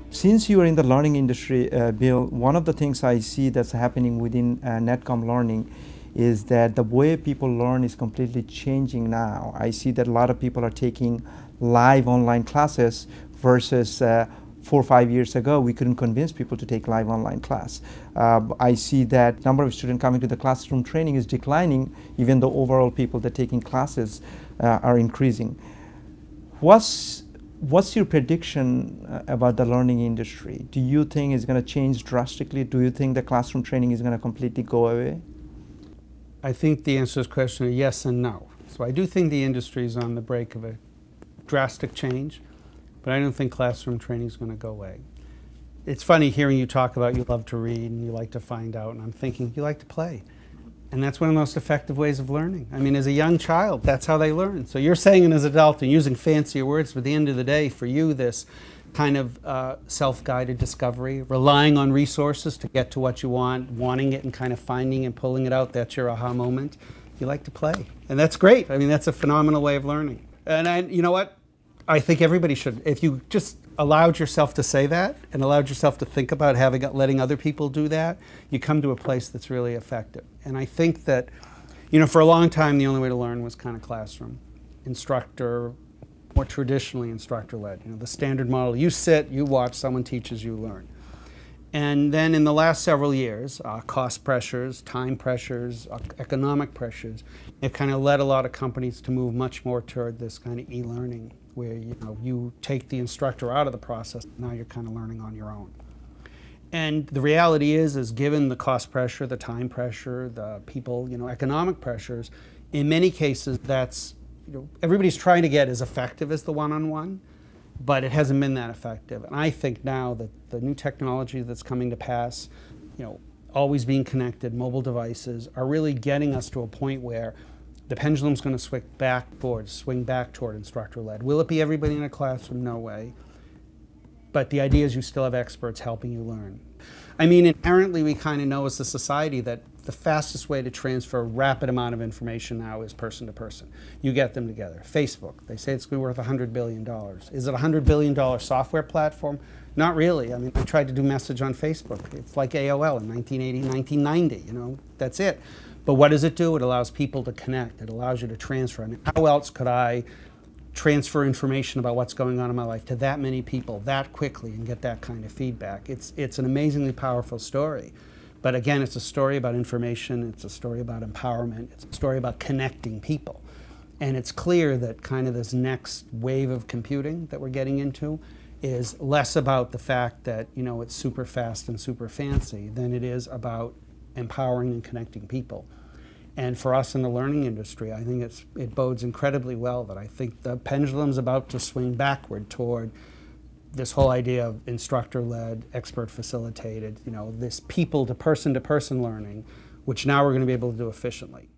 Since you are in the learning industry, Bill, one of the things I see that's happening within Netcom learning is that the way people learn is completely changing now. I see that a lot of people are taking live online classes versus 4 or 5 years ago, we couldn't convince people to take live online class. I see that number of students coming to the classroom training is declining, even though overall people that are taking classes are increasing. What's your prediction about the learning industry? Do you think it's going to change drastically? Do you think the classroom training is going to completely go away? I think the answer to this question is yes and no. So I do think the industry is on the brink of a drastic change, but I don't think classroom training is going to go away. It's funny hearing you talk about you love to read and you like to find out, and I'm thinking you like to play. And that's one of the most effective ways of learning. I mean, as a young child, that's how they learn. So you're saying it as an adult and using fancier words, but at the end of the day, for you, this kind of self-guided discovery, relying on resources to get to what you want, wanting it and kind of finding and pulling it out, that's your aha moment. You like to play. And that's great. I mean, that's a phenomenal way of learning. And you know what? I think everybody should. If you just allowed yourself to say that and allowed yourself to think about letting other people do that, you come to a place that's really effective. And I think that, you know, for a long time, the only way to learn was kind of classroom, instructor, more traditionally instructor-led. You know, the standard model, you sit, you watch, someone teaches, you learn. And then in the last several years, cost pressures, time pressures, economic pressures, it kind of led a lot of companies to move much more toward this kind of e-learning, where you take the instructor out of the process, now you're kind of learning on your own. And the reality is given the cost pressure, the time pressure, the people, economic pressures, in many cases that's, everybody's trying to get as effective as the one-on-one, but it hasn't been that effective. And I think now that the new technology that's coming to pass, always being connected, mobile devices, are really getting us to a point where the pendulum's going to swing back toward instructor-led. Will it be everybody in a classroom? No way. But the idea is you still have experts helping you learn. I mean, inherently we kind of know as a society that the fastest way to transfer a rapid amount of information now is person to person. You get them together. Facebook, they say it's going to be worth $100 billion. Is it a $100 billion software platform? Not really. I mean, I tried to do message on Facebook. It's like AOL in 1980, 1990, that's it. But what does it do? It allows people to connect. It allows you to transfer. I mean, how else could I transfer information about what's going on in my life to that many people that quickly and get that kind of feedback? It's an amazingly powerful story. But again, it's a story about information. It's a story about empowerment. It's a story about connecting people. And it's clear that kind of this next wave of computing that we're getting into is less about the fact that, it's super fast and super fancy than it is about empowering and connecting people. And for us in the learning industry, I think it bodes incredibly well that I think the pendulum's about to swing backward toward this whole idea of instructor-led, expert-facilitated, this people to person learning, which now we're going to be able to do efficiently.